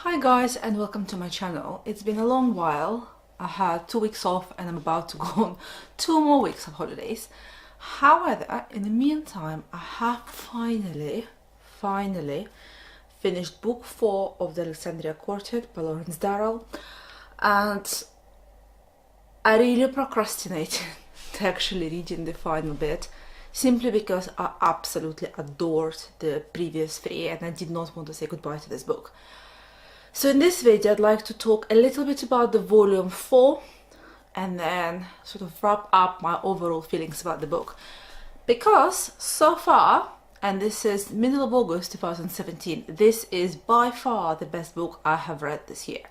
Hi guys, and welcome to my channel. It's been a long while. I had 2 weeks off and I'm about to go on 2 more weeks of holidays. However, in the meantime, I have finally finished book 4 of the Alexandria Quartet by Lawrence Darrell, and I really procrastinated to actually reading the final bit, simply because I absolutely adored the previous 3 and I did not want to say goodbye to this book. So in this video I'd like to talk a little bit about the volume 4 and then sort of wrap up my overall feelings about the book. Because so far, and this is middle of August 2017, this is by far the best book I have read this year.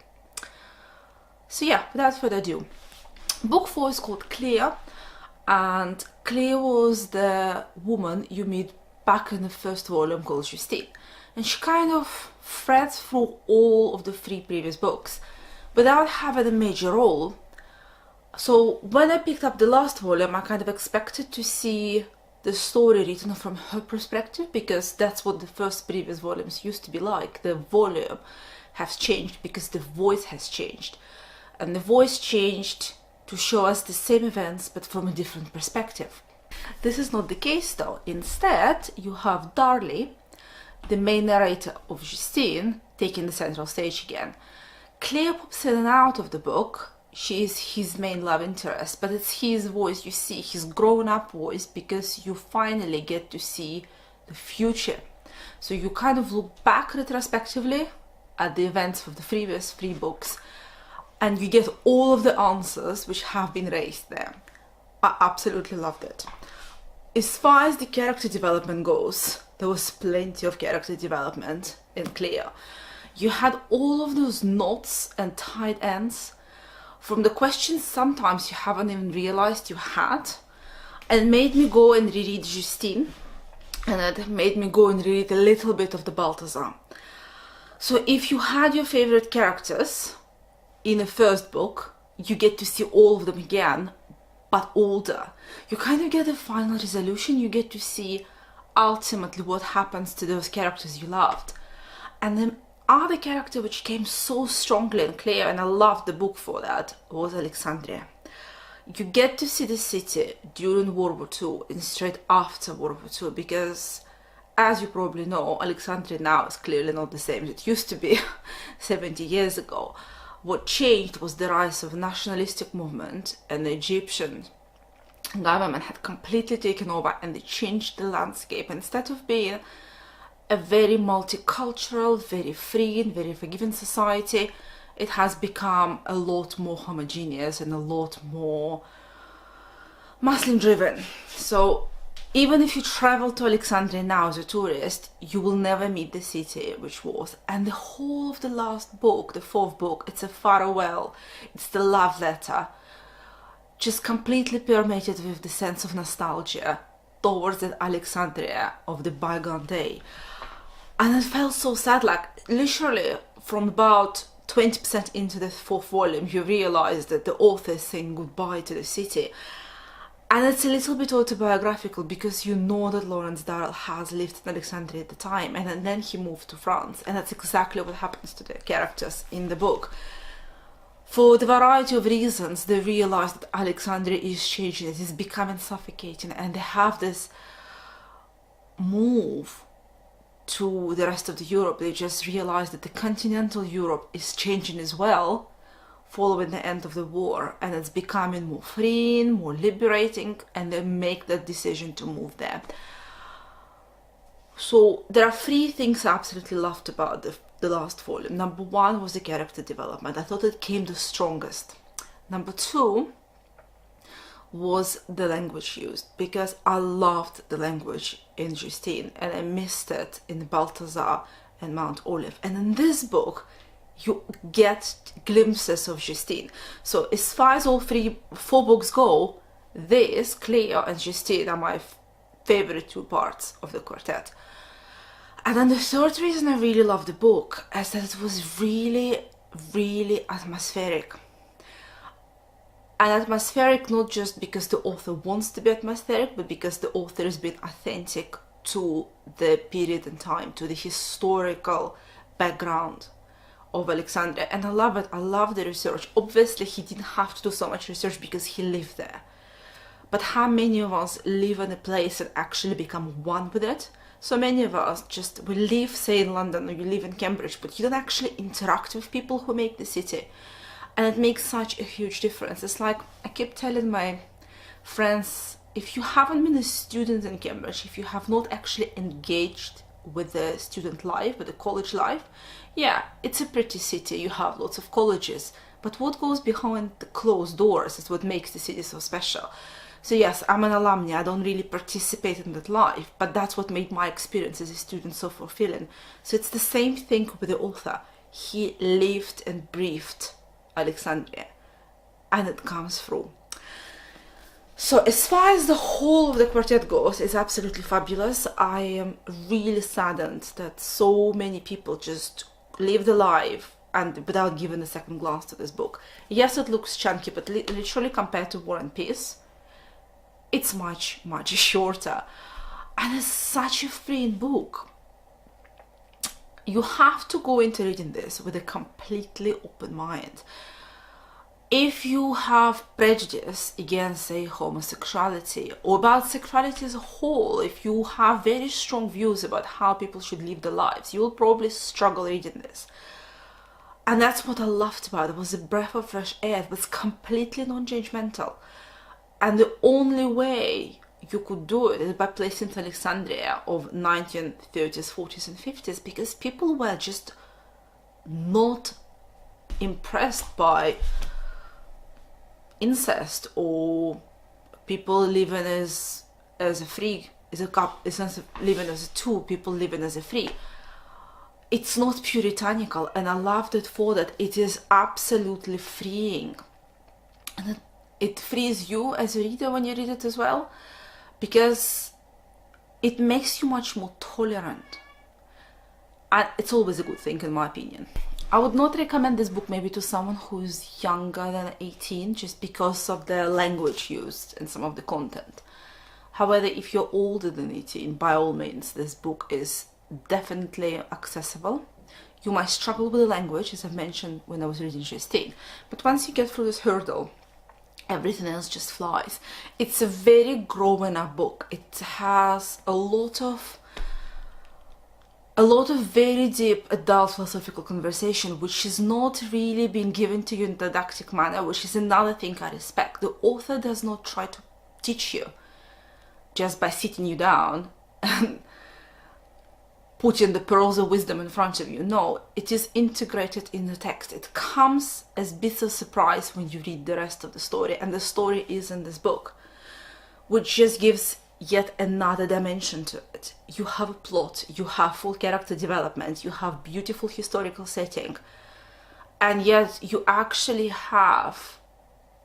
So yeah, without further ado, book 4 is called Clea, and Clea was the woman you meet back in the first volume called Justine. And she kind of threads through all of the 3 previous books without having a major role. So when I picked up the last volume, I kind of expected to see the story written from her perspective, because that's what the first previous volumes used to be like. The volume has changed because the voice has changed. And the voice changed to show us the same events but from a different perspective. This is not the case though. Instead, you have Darley, the main narrator of Justine, taking the central stage again. Clea pops in and out of the book. She is his main love interest, but it's his voice, you see, his grown-up voice, because you finally get to see the future. So you kind of look back retrospectively at the events of the previous 3 books, and you get all of the answers which have been raised there. I absolutely loved it. As far as the character development goes, there was plenty of character development in Clea. You had all of those knots and tied ends from the questions sometimes you haven't even realized you had, and it made me go and reread Justine, and it made me go and reread a little bit of the Balthazar. So if you had your favorite characters in the first book, you get to see all of them again, but older. You kind of get a final resolution. You get to see ultimately what happens to those characters you loved. And the other character which came so strongly in Clea, and I loved the book for that, was Alexandria. You get to see the city during World War II and straight after World War II, because as you probably know, Alexandria now is clearly not the same as it used to be 70 years ago. What changed was the rise of a nationalistic movement, and the Egyptian government had completely taken over, and they changed the landscape. Instead of being a very multicultural, very free and very forgiving society, it has become a lot more homogeneous and a lot more Muslim driven. So even if you travel to Alexandria now as a tourist, you will never meet the city which was. And the whole of the last book, the 4th book, it's a farewell, it's the love letter, just completely permeated with the sense of nostalgia towards that Alexandria of the bygone day. And it felt so sad, like literally from about 20% into the 4th volume, you realize that the author is saying goodbye to the city. And it's a little bit autobiographical, because you know that Lawrence Darrell has lived in Alexandria at the time, and then he moved to France, and that's exactly what happens to the characters in the book. For the variety of reasons, they realize that Alexandria is changing, it is becoming suffocating, and they have this move to the rest of the Europe. They just realize that the continental Europe is changing as well, following the end of the war, and it's becoming more freeing, more liberating, and they make that decision to move there. So there are 3 things I absolutely loved about the last volume. Number 1 was the character development. I thought it came the strongest. Number 2 was the language used, because I loved the language in Justine and I missed it in Balthazar and Mount Olive. And in this book, you get glimpses of Justine. So as far as all 4 books go, this, Clea and Justine, are my favorite 2 parts of the quartet. And then the 3rd reason I really love the book is that it was really, really atmospheric. And atmospheric not just because the author wants to be atmospheric, but because the author has been authentic to the period and time, to the historical background of Alexandria, and I love it. I love the research. Obviously he didn't have to do so much research because he lived there, but how many of us live in a place and actually become one with it? So many of us just, we live, say, in London, or you live in Cambridge, but you don't actually interact with people who make the city. And it makes such a huge difference. It's like, I keep telling my friends, if you haven't been a student in Cambridge, if you have not actually engaged with the student life, with the college life, yeah, it's a pretty city, you have lots of colleges, but what goes behind the closed doors is what makes the city so special. So yes, I'm an alumni, I don't really participate in that life, but that's what made my experience as a student so fulfilling. So it's the same thing with the author. He lived and breathed Alexandria, and it comes through. So as far as the whole of the quartet goes, it's absolutely fabulous. I am really saddened that so many people just lived a life and without giving a second glance to this book. Yes, it looks chunky, but literally compared to War and Peace, it's much, much shorter. And it's such a freeing book. You have to go into reading this with a completely open mind. If you have prejudice against, say, homosexuality, or about sexuality as a whole, if you have very strong views about how people should live their lives, you will probably struggle reading this. And that's what I loved about it. It was a breath of fresh air. It was completely non-judgmental. And the only way you could do it is by placing Alexandria of 1930s, 40s and 50s, because people were just not impressed by incest or people living as a free, as a couple, living as a two, people living as a free. It's not puritanical, and I loved it for that. It is absolutely freeing, and it frees you as a reader when you read it as well, because it makes you much more tolerant, and it's always a good thing in my opinion. I would not recommend this book maybe to someone who's younger than 18, just because of the language used and some of the content. However, if you're older than 18, by all means, this book is definitely accessible. You might struggle with the language, as I mentioned when I was reading Justine, but once you get through this hurdle, everything else just flies. It's a very growing up book. It has a lot of very deep adult philosophical conversation, which is not really being given to you in a didactic manner, which is another thing I respect. The author does not try to teach you just by sitting you down and putting the pearls of wisdom in front of you. No, it is integrated in the text. It comes as bits of surprise when you read the rest of the story, and the story is in this book, which just gives yet another dimension to it. You have a plot, you have full character development, you have beautiful historical setting, and yet you actually have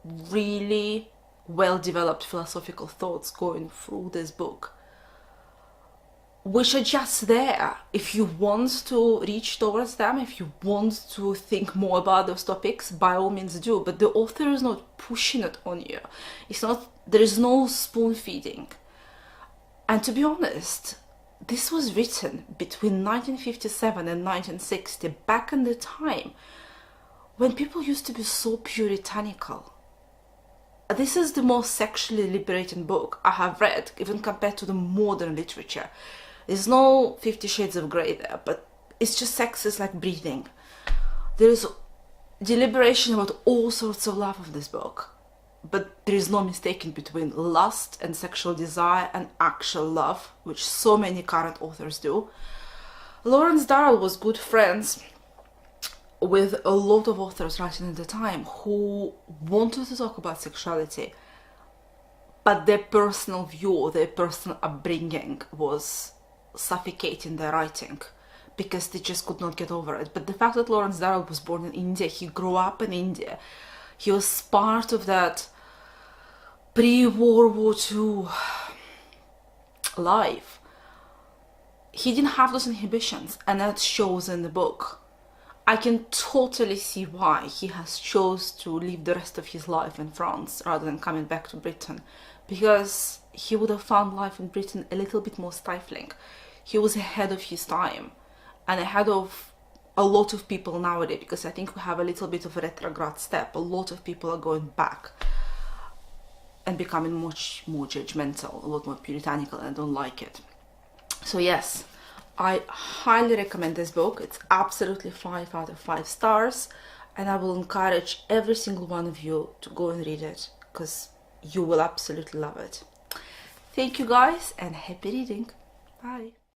really well developed philosophical thoughts going through this book, which are just there. If you want to reach towards them, if you want to think more about those topics, by all means do, but the author is not pushing it on you. It's not, there is no spoon feeding. And to be honest, this was written between 1957 and 1960, back in the time when people used to be so puritanical. This is the most sexually liberating book I have read, even compared to the modern literature. There's no 50 Shades of Grey there, but it's just sex is like breathing. There is deliberation about all sorts of love of this book, but there is no mistaking between lust and sexual desire and actual love, which so many current authors do. Lawrence Darrell was good friends with a lot of authors writing at the time who wanted to talk about sexuality, but their personal view, their personal upbringing was suffocating their writing because they just could not get over it. But the fact that Lawrence Darrell was born in India, he grew up in India, he was part of that pre-World War II life. He didn't have those inhibitions, and that shows in the book. I can totally see why he has chose to live the rest of his life in France rather than coming back to Britain, because he would have found life in Britain a little bit more stifling. He was ahead of his time and ahead of a lot of people nowadays, because I think we have a little bit of a retrograde step. A lot of people are going back and becoming much more judgmental, a lot more puritanical, and I don't like it. So yes, I highly recommend this book. It's absolutely 5 out of 5 stars, and I will encourage every single one of you to go and read it, because you will absolutely love it. Thank you guys, and happy reading. Bye.